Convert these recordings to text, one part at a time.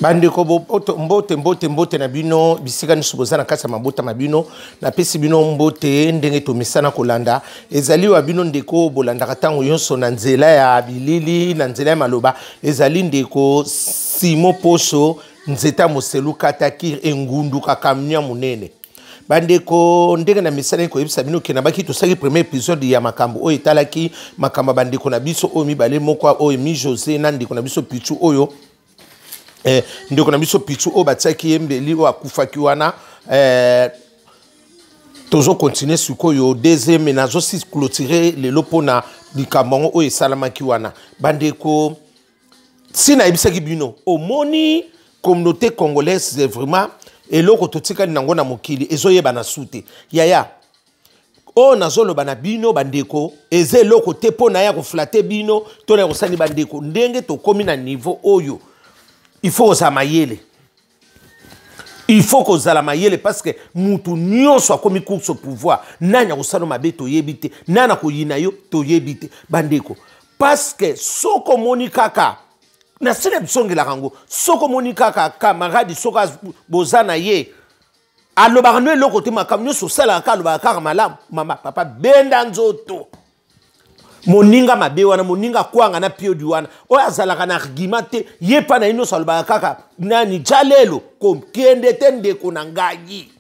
Bandeko mbote na bino bisika niso bozana kasa mabota mabino na pesi bino mbote ndenge to misana kolanda ezali wa bino ndeko bolanda katango yonso na nzela ya bilili na nzela ya maloba ezali ndeko Simo Poso nzeta moselu katakir engundu kakamnya munene bandeko ndenge na misana ko yebisa bino ke na baki to saki premier épisode ya makambo o etalaki makamba bandeko na biso o mibale moko o mi José na ndeko na biso Pichu oyo ndeko na biso Pichu o batsaki yembeli o akufaki wana tozo continuer sukoyo deuxième nazo si clôturer le lopona likambo o esalamaki wana bandeko sina ebisaki bino omoni communauté congolaise c'est vraiment eloko totika nango na mokili ezoyeba na sute yaya o nazolo bana bino bandeko eze eloko te pona ya ko flatter bino to na kosani bandeko ndenge to komi na niveau oyo il faut oza mayele. Il faut que oza mayele parce que mutu nyonso akomi course au pouvoir. Nanya kosano mabe to yebite, nana ko yina yo to yebite bandeko. Parce que soko moni kaka na sene bisonge la rango. Soko moni kaka camarade soka bozana ye. Alo barno lo côté makamnyo so sala ka lo bakara malam mama papa benda nzoto. Moninga mabe wana moninga kwanga na pio diwana oya azalaka na argumente yepa na ino salba kaka nani jalelo kom kende tende kona ngai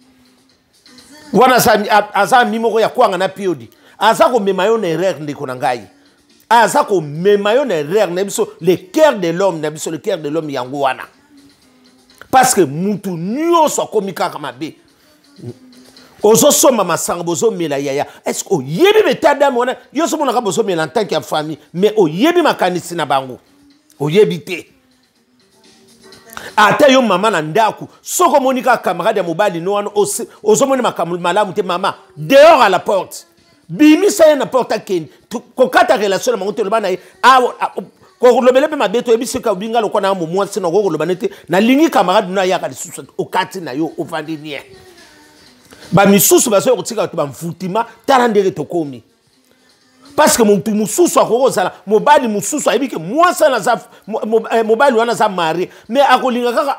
wana sa aza mimoko ya kwanga na pio di aza ko mema yo na erreur ndeko na ngai aza ko mema yo na erreur na biso le cœur de l'homme na biso le cœur de l'homme yango wana parce que mutu nyonso komika kama mabe ozo soma masanga bozo mela yaya est-ce que yebi betadam wana yo so mona ka bozo mela en tant que famille mais o yebi makanisi na bango o yebi te ata yo mama na ndaku soko monika camarade ya mobali no wana ozo mona makamu malamu te mama dehors à la porte bimi sa na porte ken ko kata relation na monte le bana ko lobele pe mabeto ebisi ka binga lokona na mo mwasi na ko lobanete na lingi camarade na yaka lisusu okati na yo ovandinier ba misusu baso kotika to ba mfutima tarandere to komi parce que mon mususu akozala mobali mususu ayibike mwasa na za mobali wana za mari mais akolinga kaka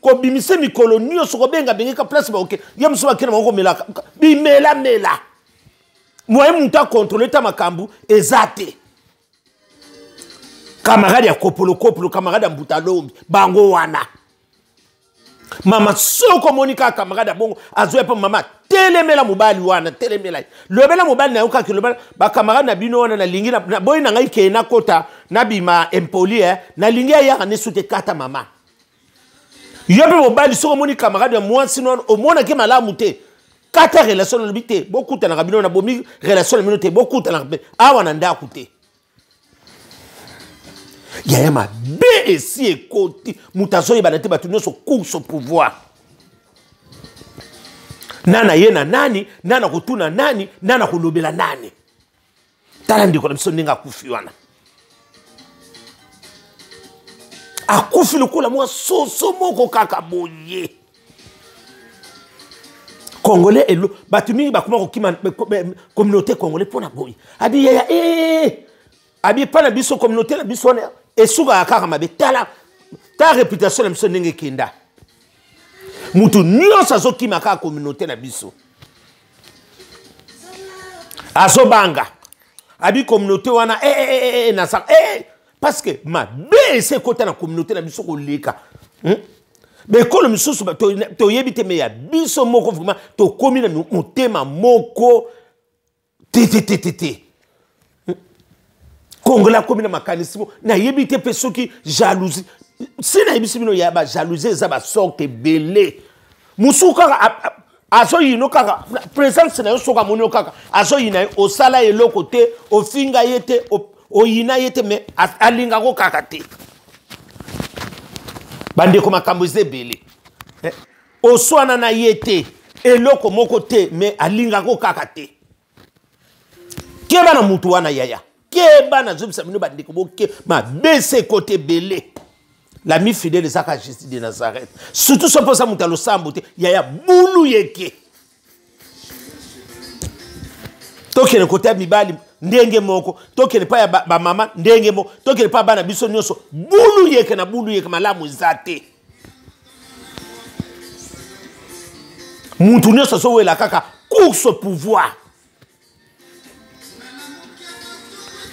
ko bimise mikolo nyo soko benga bengeka place ba OK ya mususu akena mako melaka bimela mela moi muta contrôler ta makambu ezate camarade ya kopolo camarade ya mbutalombi bango wana mama soko monika camarade bongo azoe pa mama telemela mobali wana telemela lobela mobali na yoka ke lobela ba camarade na bino wana na lingi na boy na ngai ke na kota na bima impoli na lingi ya ne sute kata mama yobe mobali soko monika camarade moi sinon au mona ke malamu te kata relation na bité beaucoup ta na bino na bomi relation na minote beaucoup ta na awa na ndaku te Yayama be esi ekoti mutazo yebanate batuno so course au pouvoir nana yena nani nana kutuna nani nana kulobela nani tala ndiko na biso ndinga akufi wana akufi lokola mwa soso moko kaka boye Congolais elo batumi bakuma kokima communauté congolais pona boye abi ya abi pana biso communauté na biso wana esuka akaka mabe tala ta réputation na biso ndenge kenda mutu nyonso azokima kaka communauté na biso azobanga abi communauté wana na sa parce que ma be se kota na communauté na biso koleka be kolo misusu to yebite me ya biso moko vraiment to komi na motema moko te Kongola komina makanisimo na yebite pesoki jalousie sina yebisi bino ya ba jalousie za ba sorte belé musuka aso yino kaka présence na yo soka monyo kaka aso yina osala eloko te ofinga yete o yina yete me alinga ko kaka te bande ko makambo ze belé oswana na yete eloko moko te me alinga ko kaka te keba na mutu wana yaya Keba na zobisa bino bandeko boke ma bese côté belé l'ami fidèle Zaka Jésus de Nazareth surtout so posa mutalo sambote yaya bulu yeke tokene côté ya mibali ndenge moko tokene pa ya ba mama ndenge moko tokene pa bana biso nyonso bulu yeke na bulu yeke malamu zate muntu nyonso so wela kaka course au pouvoir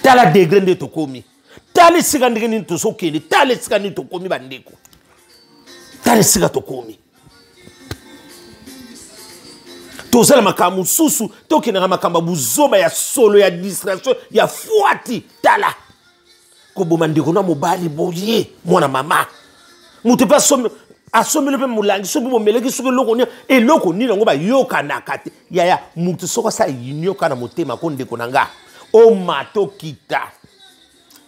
tala degré nde tokomi tala sika ndenge nini tosokende tala sika nini tokomi bandeko tala sika tokomi tozala makambo susu tokendaka makambo buzoba ya solo ya distraction ya fuati tala koboma ndeko na mobali boye mwana mama mutu pe asomeli mpe molangi soki bomeleki soki eloko nini yango bayokanaka te yaya mutu soko asala yinioka na motema ko ndeko na nga omato kita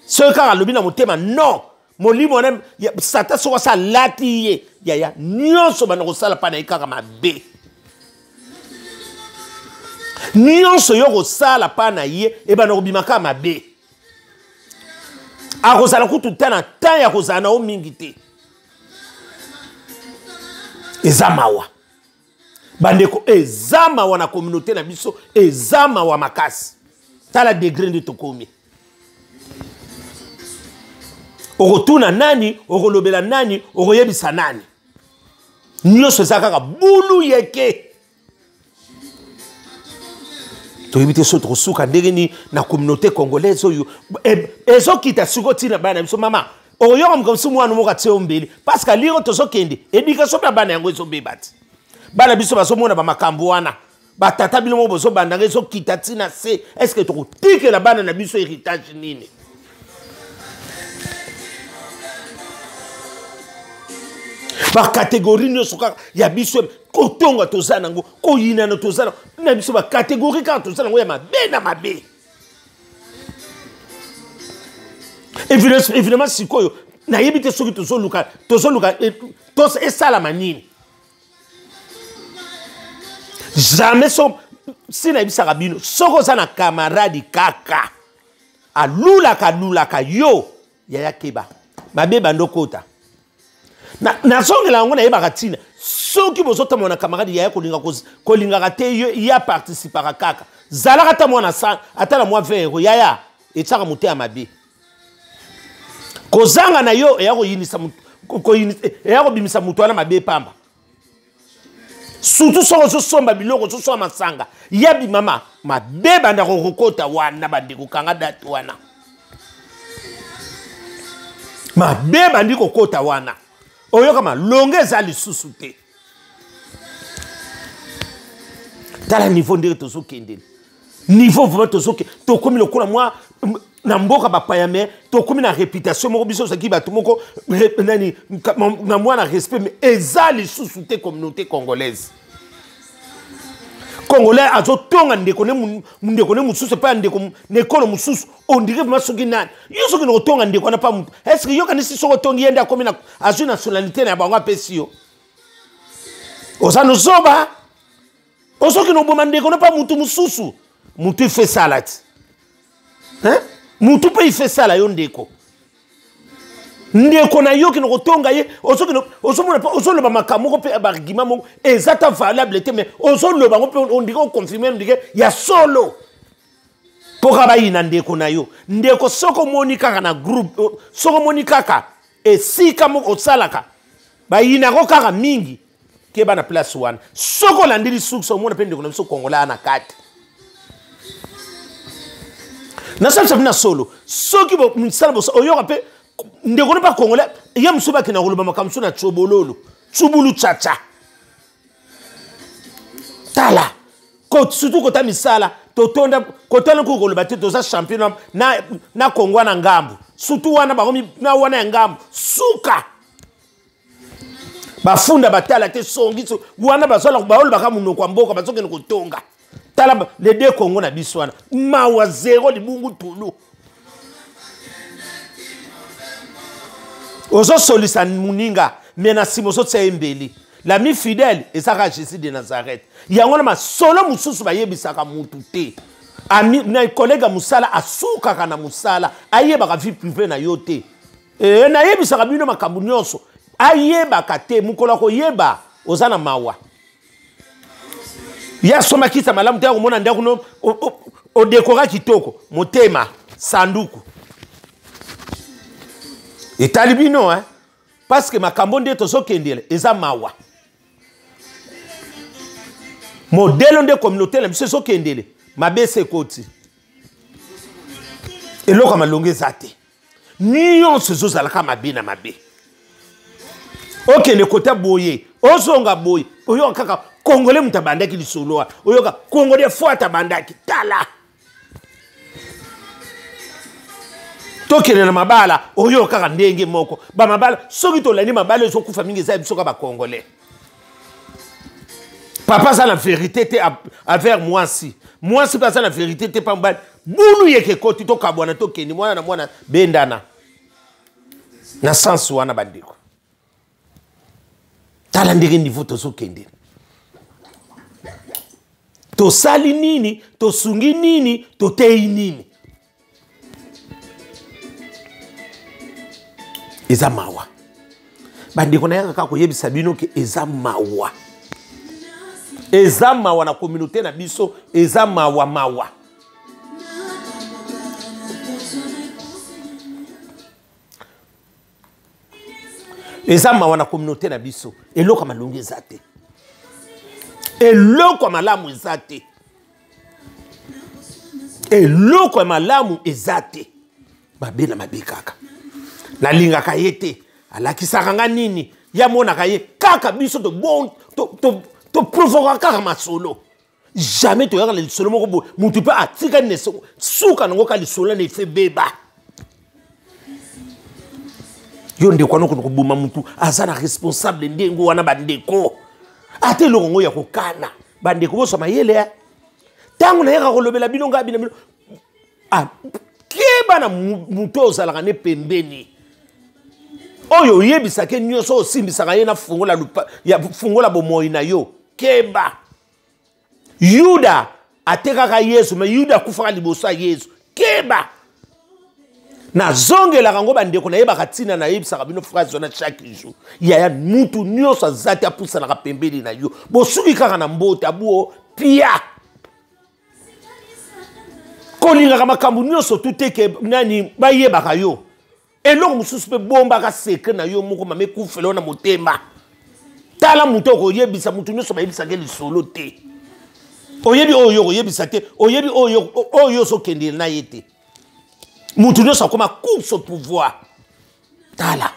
soki kaka alobi na motema non molimo wana satan soko asala lati ye yaya nyonso bana kosala mpa na ye kaka mabe nyonso yo kosala mpa na ye ebana kobimaka mabe akozala kutu ta na tan ya kozala na o mingi te eza mawa bandeko eza mawa na communauté na biso eza mawa makasi tala degré nde tokomi okotuna nani okolobela nani okoyebisa nani nyonso eza kaka bulu yeke toyebi te so tokosuka ndenge nini na communauté congolaise oyo ezokita siko ntina bana na biso mama oyoka mokamisi mwana moko atie ombeli parce que alingo tozokende éducation mpe ya bana yango ezobeba ti bana biso bazomona bamakambo wana batata bino moko bozobandanga ezokita ntina se est ce que tokotikela bana na biso héritage nini bakategori nyonso kaka ya biso kotonga toza nango koyinana toza na biso bakategori kaka toza nango ya mabe na mabe évidemment sikoyo nayebi te soki tozoluka esalama nini jamais so si nayebisaka bino soki oza na camarade kaka alulaka yo yaya keba mabe bandokota nazongela yango nayebaka ntina soki bozotamona na camarade yaya kolingaka te ya participaka kaka zalaka ata mwana ata na mwa 20 euro yaya etiaka mote ya mabe kozanga na yo eya kobimisa mutu wana mabe pamba surtout soko ozosomba biloko ozosomba masanga yabi mama mabe banda kokokota wana bandeko kanga date wana mabe bandi kokota wana oyoka malonge eza lisusu te tala niveau ndenge tozokendeli niveau vraiment tozoke tokomi lokola mwa na mboka bapaya me tokomi na réputation moko biso ozaki bato moko nani na mwa na respect mais eza lisusu te communauté congolaise congolais azotonga ndeko ne mosusu epai ya ndeko nekolo mosusu ondire vraiment soki nani yo soki na kotonga ndeko wana pa motu est ce que yokanisi soki otongi ye nde akomi azwi nationalité na ya bango apesi yo oza nozoba osoki noboma ndeko na pa motu mosusu mutu ife sala ti mutu mpe ife sala yo ndeko ndeko na yo kino kotonga ye ozoloba makambo moko mpe bargima moko eza ta valable te mais ozoloba ngo mpe ondike oconfirme ondike ya solo mpo ka bayina ndeko na yo ndeko soki omoni kaka na groupe soki omoni kaka esika moko osalaka bayinako kaka mingi ke bana place wana soki olandeli suki omona mpe ndeko na biso kongola na kati nasalisa bina solo soki misala bosa oyoka mpe ndeko ne pa congolais ye mosusu bakenda koloba makambo so na tsobololo tsubulu tchacha tala surtout kota misala totonda kotala ko koloba te toza champion na Kongo na ngambu surtout wana bakomi na wana ya ngambu suka bafunda batala te songi wana bazola baoloba ka munoko mboka bazokende kotonga tala les deux Congo na biso wana mawa zero libungu tulu ozo solisa muninga mena simoso tsembeli l'ami fidèle ezaka Jésus de Nazareth yango na masolo mususu bayebisaka mutu te ami na collègue musala asuka kana musala ayebaka vie privée na yo te na yebisaka bino makambo nyonso ayebaka te mukola ko yeba ozana mawa ya soma kita malamu te komona ndako no o décora kitoko motema sanduku etali bino hein parce que makambo nde tozokendele eza mawa modèle de communauté la biso ezokendele mabe sekoti eloko malongo eza te nyonso ezozalaka mabe na mabe okende kota boye ozonga boye oyoka kaka kongole mutu abandaki lisolo wana oyoka kongole fo atabandaki tala tokende na mabala oyoka kaka ndenge moko bamabala soki tolandi mabala ezokufa mingi eza biso ka bakongole papa aza na vérité te envers mwasi mwasi mpe aza na vérité te mpa mobali bulu yeke koti tokabwana tokende mwana na mwana bendana na sansi wana bandeko tala ndenge niveau tozokende tosali nini tosungi nini totei nini eza mawa bandeko na yaka kaka koyebisa bino ke eza mawa na communauté na biso eza mawa eza mawa na communauté na biso eloko malongi eza te eloko malamu eza te eloko malamu eza te mabe na mabe kaka nalingaka ye te alakisaka nga nini ya monaka ye kaka biso to provoka kaka masolo jamais toyaka na lisolo moko boye mutu mpe atika nini suka nango ka lisolo na efe beba yo ndeko wana kono koboma mutu aza na responsable ndenge wana bandeko ate eloko ngo ya kokana bandeko boso mayele ya ntango nayaka kolobela bino nga bino keba na mutu ozalaka ne pembeni oyo oyebisaka nyonso osimbisaka ye na fungola bomoi na yo keba yuda atekaka yesu me yuda akufaka liboso ya yesu keba nazongelaka ngo bandeko nayebaka ntina nayebisaka bino phrase wana chaque jour yaya mutu nyonso aza te apusanaka pembeni na yo bosuki kaka na mbote abuo pia kolingaka makambo nyonso tuteke nani bayebaka yo eloko mosusu mpe bombaka sekre na yo moko mame kufele na motema tala mutu okoyebisa mutu nyonso bayebisaka lisolo te oyebi oyo koyebisa te oyebi oyo ozokendele na ye te mutu nyonso akoma course au pouvoir tala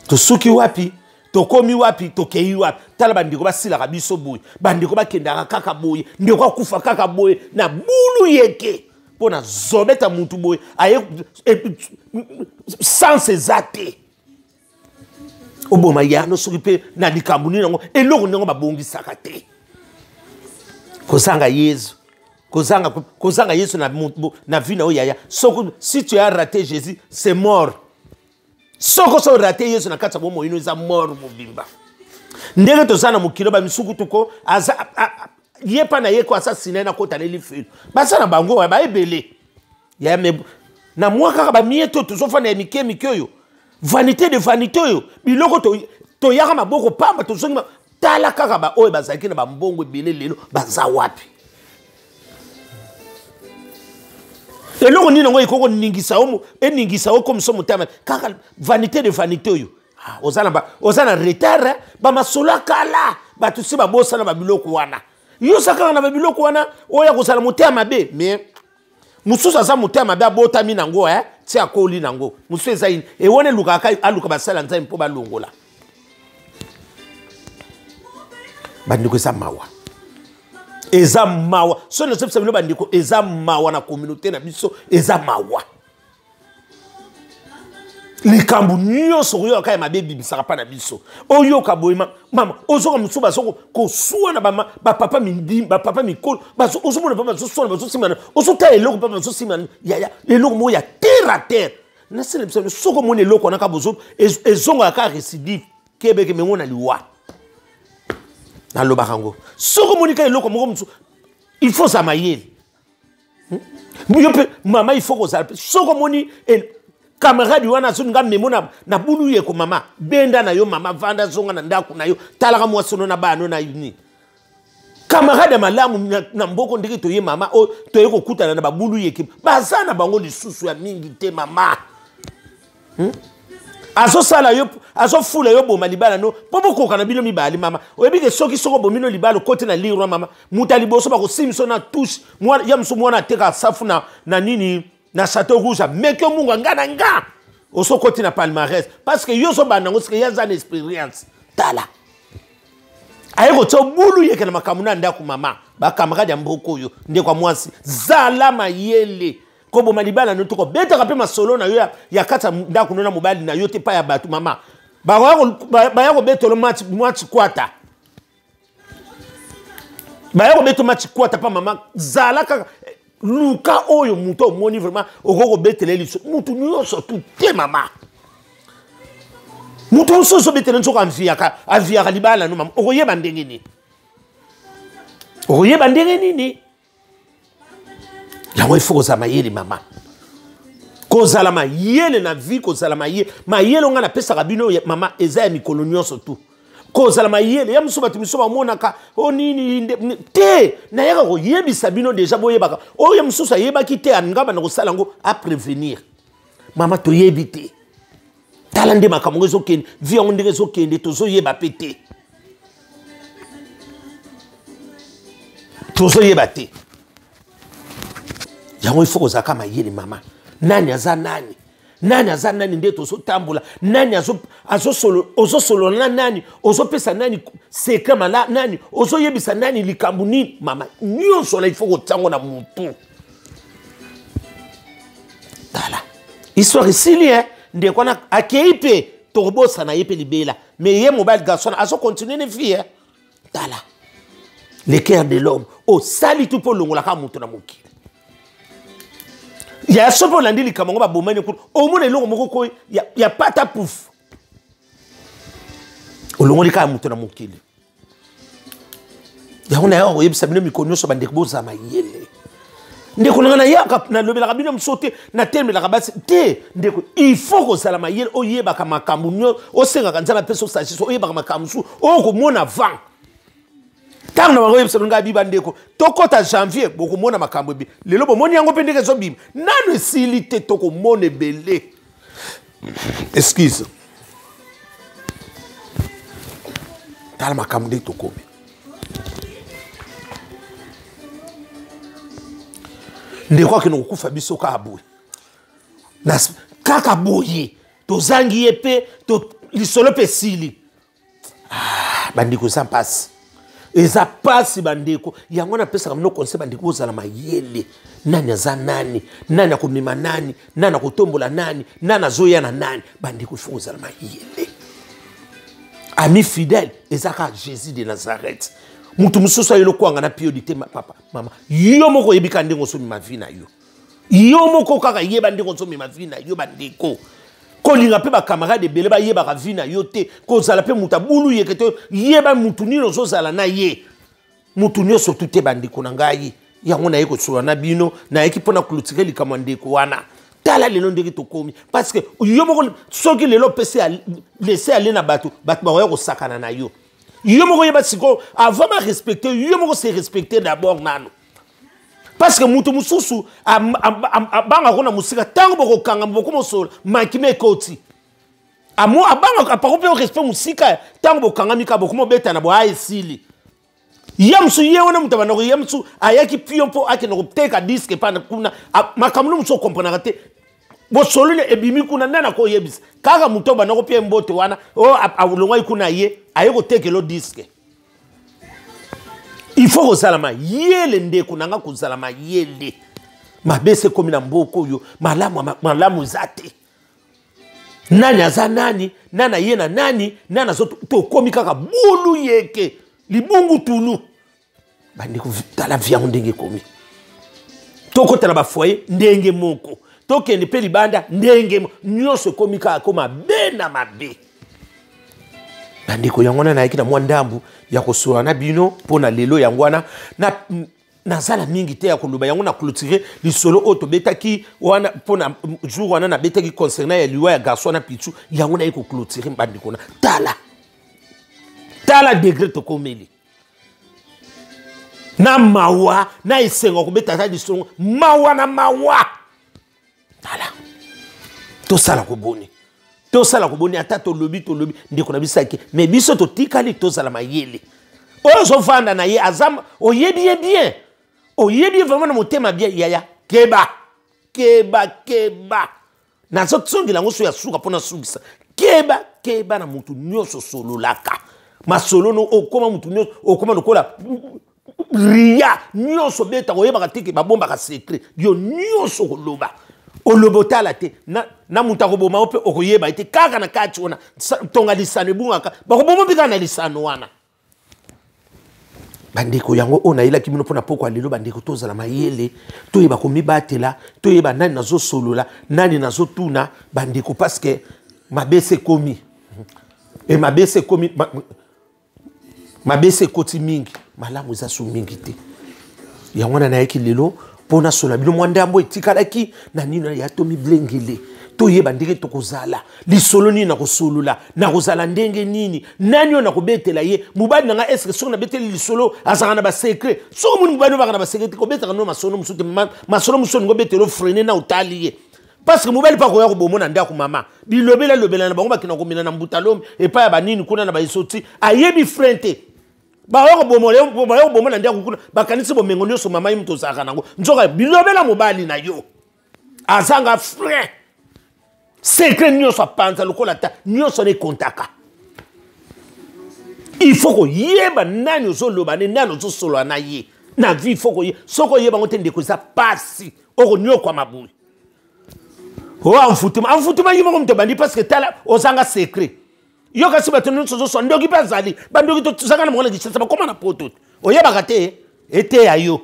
tosuki wapi tokomi wapi tokei wapi tala bandeko basilaka biso boye bandeko bakendaka kaka boye ndeko akufa kaka boye na bulu yeke pona zobeta mutu boye aye sans eza te oboma yano soki mpe na likambo nini yango eloko ndenge babongisaka te kozanga yesu kozanga yesu na vie na oyo yaya si tu as raté Jésus c'est mort soko so raté yesu na kati ya bomoi ino eza mort mobimba ndenge toza na mokilo bamisuku tuko ye pa na ye ko asasine na kota leli felo basa na bango baebele ya na mwa kaka bamieto tozofana ya mike oyo vanité de vanité oyo biloko toyaka maboko pamba tozongi tala kaka baoyo bazalaki na bambongo ebele lelo baza wapi eloko nini yango ekoko eningisa o comme so motema kaka vanité de vanité oyo oza na retard bamasolo akala bato si babosana babiloko wana yosa kaka na babiloko wana oyo akozala motema mabe mais mosusu aza motema mabe abotami nango ti akoli nango mosusu eza ini ewona elukaka aluka basala nzambe mpo balongola bandeko eza mawa eza mawa so na sepsa bino bandeko eza mawa na communauté na biso eza mawa likambo nyonso oyo kaya mabe bibisaka pa na biso oyoka boye mama ozoka mosusu bazoko kosuwa na bapapa mindimba bapapa mikolo ozomona pa bazosona bazosimana ozotala eloko pa bazosimana yaya eloko moko ya terre à terre nasele biso soko omona eloko wana ka bozo ezongaka ka récidive kebeke mengo na liwa nalobaka ngo soko omoni ka eloko moko mosusu il faut za mayele yo mpe mama il faut kozala mpe soko omoni camarade wana zonga memo na bulu yeko mama benda na yo mama vanda zonga na ndako na yo talaka mwasono na bano na yuni camarade malamu na mboko ndenge toye mama o toye kokutana na babulu yeke baza na bango lisusu ya mingi te mama. Azo sala yo azo fula yo boma libala no popo koka na bino mibali mama oyebi ke soki soko bomino libala kote na liro mama mutali boso ba ko simso na touche mwana ya mso mwana teka safu na nini na Château Rouge meke munga ngana nga oso kote na palmarès parce que yo so banango parce que ya za expérience tala ayeko tso bulu yeke na makamuna ndaku mama ba camarade ya mboko yo nde kwa mwasi zala mayele ko boma libala no toko beta ka pe masolo na yo ya kata ndaku nona mobali na yo te pa ya batu mama ba yako beto match kwata ba yako beto match kwata pa mama zala ka luka oyo muto moni vraiment okoko betele liso mutu nyonso tout te mama mutu so betele nso ka avia ka libala no mama okoyeba ndenge ni okoyeba ndenge nini yango ifo kozala mayele mama kozala mayele na vie kozala mayele onga na pesaka bino mama eza ya mikolo nyonso tu kozala mayele ya musu batu miso bamonaka o nini te na yaka koyebisa bino deja boyebaka oyo mususu ayebaki te angaba na kosala ngo a prévenir mama toyebi te tala nde makambo ezokende vie yango ndenge ezokende tozoyeba pe te tozoyeba te yango ifo kozaka mayele mama nani aza nani nani aza nani nde tozotambula nani ozosolola na nani ozopesa nani secret mala nani ozoyebisa nani likambo nini mama nyonso la ifo kotiango na mutu tala histoire isili nde kwana akei pe tokobosana ye pe libela mais ye mobile garçon azocontinue ne vie tala le cœur de l'homme osali tu mpo longolaka mutu na mokili ya sopo landi likambo ba bomani ko omona eloko moko ko ya pata pouf olongoli ka mutu na mokili ya ona yo yebisa bino mikonyo so bande boza mayele ndeko ngana yaka na lobela ka bino msote na terme la kabasi te ndeko il faut ko sala mayele oyeba ka makambu nyo osenga kanzala peso sachiso oyeba ka makambu su okomona vent tant na bango yebisa nga biba ndeko tokota janvier bokomona makambo bi lelo bomoni yango pe ndeke zo bima nano silite tokomona ebele excuse tala makambo de tokomi ndeko akino kukufa biso ka aboye na kaka boye tozangi yepe to lisolo pe sili bandiko ça passe eza pasi bandeko yango na pesa kamno conseil bandeko ozala mayele nani aza nani nani akomema nani nani akotombola nani nani azoya na nani bandeko ifo ozala mayele ami fidèle eza ka Jésus de Nazareth mutu mususu ayelo kwanga na priorité papa mama yo moko yebika ndengo so ma vie na yo moko kaka yeba ndengo so ma vie na yo bandeko kolinga pe ba camarade bele ba yeba ka vie na yo te kozala pe muta bulu yekete yeba mutu nino zozala na ye mutu nyo surtout te bandeko na ngai yango na yeko sura na bino na yeki pona clôturer likama ndeko wana tala lelo ndeki tokomi parce que yo moko soki lelo pese laisser aller na bato ba ko sakana na yo moko yeba siko avant ma respecter yo moko se respecter d'abord nano parce que mutu mususu abanga kona musika tango boko kanga boko mosola makime koti amo abanga apako pe respect musika tango boko kanga mika boko mobeta na bo aisili yamsu ye wana mutu bana ko yamsu ayaki piompo akeno teka disque pana kuna makamulu muso comprendre te bo solule ebimi kuna nana ko yebis kaka mutu bana ko pe mbote wana o awulonga ikuna ye ayeko tekelo disque il faut que salama yele ndeko nanga ko salama yele mabese komi na mboko yo malamu zate nani aza nani nana ye na nani nana zo to komi kaka bulu yeke libungu tulu bandeko tala via ndenge komi toko tala ba foyer ndenge moko tokende pe libanda ndenge nyonso komi kaka koma bena mabe bandeko yangwana na yaki na mwandambu ya kosura na bino pona lelo yangwana na zala mingi te ya koluba yango na clôturer lisolo oto betaki wana pona jour wana na betaki concernant ya liwa ya garçon na pichu yango na yiko clôturer bandeko na tala degré to komeli na mawa na isengo kobeta ta disongo mawa na mawa tala to sala ko boni ata to lobi ndeko na bisaki mais biso to tikali to sala mayele oyo so fanda na ye azam oyebi bien vraiment na motema bien yaya keba na so tsongila ngoso ya suka pona sugisa keba na mutu nyoso solo laka masolo no okoma mutu nyoso okoma lokola ria nyoso beta oyeba katiki babomba ka secret yo nyoso koloba olobotala te na mutu akoboma ope okoyeba ite kaka na kati wana tonga lisano ebungaka bakoboma bika na lisano wana bandeko yango ona ila kimino pona poko alelo bandeko tozala mayele toyeba komibatela toyeba nani nazo solola nani nazo tuna bandeko parce que mabese komi et mabese komi mabese koti mingi malamu za su mingi te yango na yeki lelo pona sola bino mwandambo etikalaki na nino ya tomi blengile toyeba ndenge tokozala lisolo nini na kosolola na kozala ndenge nini nani ona kobetela ye mubali nanga eske so na beteli lisolo azanga na ba secret so muni mubali baka na ba secret ko betaka no masono musute masono musoni ngo betelo freiner na utali ye parce que mubali pa ko ya ko bomona ndako mama bilobela na bango bakina ko mina na mbutalom e pa ya banini kuna na ba isoti ayebi frente ba yo bomona ndako kuna bakanisi bomengo nyoso mama yimto saka nango nzoka bilobela mubali na yo azanga frère secret nyoso panza lokola ta nyoso ne kontaka il faut ko yeba nani ozoloba ne nani ozosolo na ye na vie il faut ko soko yeba ngote ndeko za pasi oko nyokwa mabuli o amfutuma yimo mto bandi parce que tala ozanga secret yo kasi batonu sozo ndoki bazali bandoki to zanga na mona gitsa ba koma na poto oyeba kate ete ayo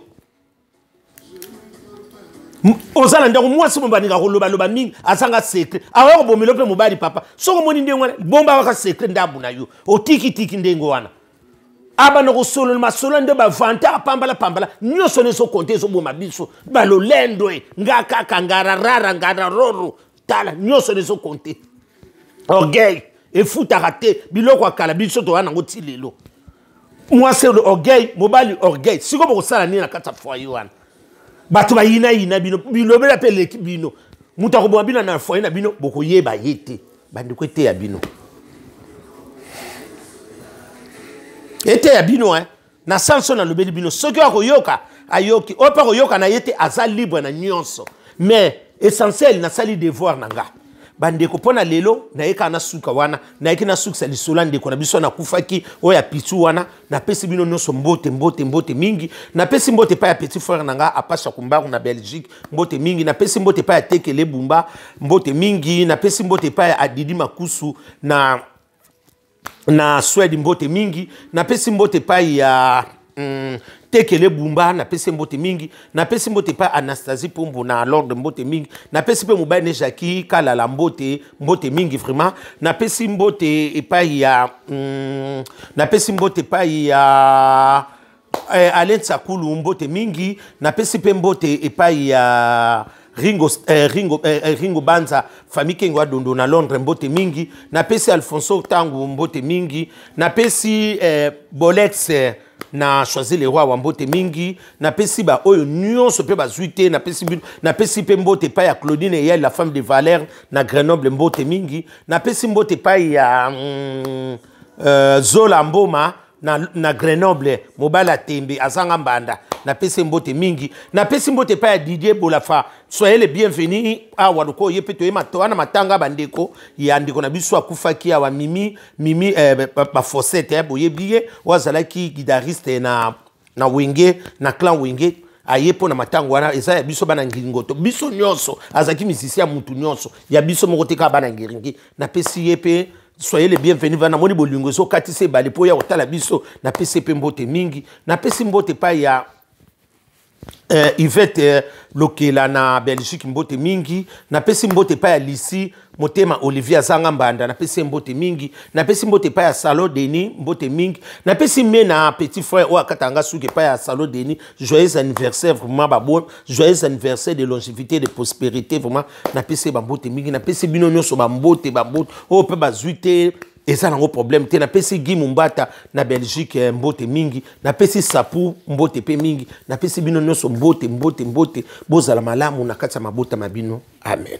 ozala ndako mwasi mobandika koloba mingi azanga secret awa ko bomelo pe mobali papa soko moni ndengo wana bomba waka secret ndabu na yo otiki ndengo wana aba no solo masolo nde ba vanta pambala nyoso ne so konte so boma biso balo lendwe ngaka kangara rara ngara roro tala nyoso ne so konte orgueil e futa raté biloko akala biso to wana ngoti lelo mwasi orgueil mobali orgueil siko boko sala ni na kata foyer wana bato ba yina bino bilobela pe l'équipe bino muta ko bino na foyer na bino boko yeba yete bandiko ete ya bino ete ya bino na sanso na lobeli bino soki akoyoka ayoki opa koyoka na yete asa libre na nyonso mais essentiel na sali devoir nanga bandeko pona lelo na yeka na suka wana na yeki na suka lisolo ndeko na biso na kufaki oya pitu wana na pesi bino nyonso mbote mingi na pesi mbote pa ya petit frère nanga apasha kumbaku na Belgique mbote mingi na pesi mbote pa ya tekele bumba mbote mingi na pesi mbote pa ya Adidi Makusu na Swede mbote mingi na pesi mbote pa ya tekele bumba na pesi mbote mingi na pesi mbote pa Anastasie Pombo na Lord mbote mingi na pesi pe mobile ne Jackie kala la mbote mingi vraiment na pesi mbote pa ya na pesi mbote pa ya Alain Sakulu mbote mingi na pesi pe mbote pa ya Ringo Banza famille Kengo Dondo na Londres mbote mingi na pesi Alfonso Tangu mbote mingi na pesi Bolex na choisir les rois wa mbote mingi na pesi ba oyo nyonso pe bazuite na pesi pe mbote pa ya Claudine et la femme de Valère na Grenoble mbote mingi na pesi mbote pa ya Zola Mboma na Grenoble mobala tembe azanga mbanda na pesi mbote mingi na pesi mbote pa ya Didier Bolafa soyez les bienvenus awa loko yepeto yema toana matanga bandeko ya ndeko na biso akufaki awa mimi ba Fossette boyebiye wazalaki guitariste na Wenge na clan Wenge ayepo na matango wana eza ya biso bana ngiringoto biso nyonso azaki musicien mutu nyonso ya biso mokoteka bana ngiringi na pesi yepe soyez les bienvenus vana moni bolingo so katise bali po ya otala biso na pesi pe mbote mingi na pesi mbote pa ya Yvette Lokela na Belgique mbote mingi na pesi mbote pa ya Lisi motema Olivier Zanga Mbanda na pesi mbote mingi na pesi mbote pa ya Salo Denis mbote mingi na pesi mena petit frère o akatanga suke pa ya Salo Denis joyeux anniversaire vraiment babo joyeux anniversaire de longévité de prospérité vraiment na pesi ba mbote mingi na pesi bino nyonso ba mbote o pe bazuite eza nango problème te napesi Guy Mumbata na Belgique mbote mingi napesi Sapu mbote pe mingi napesi bino nyonso mbote bozala malamu na kati ya mabota mabino amen.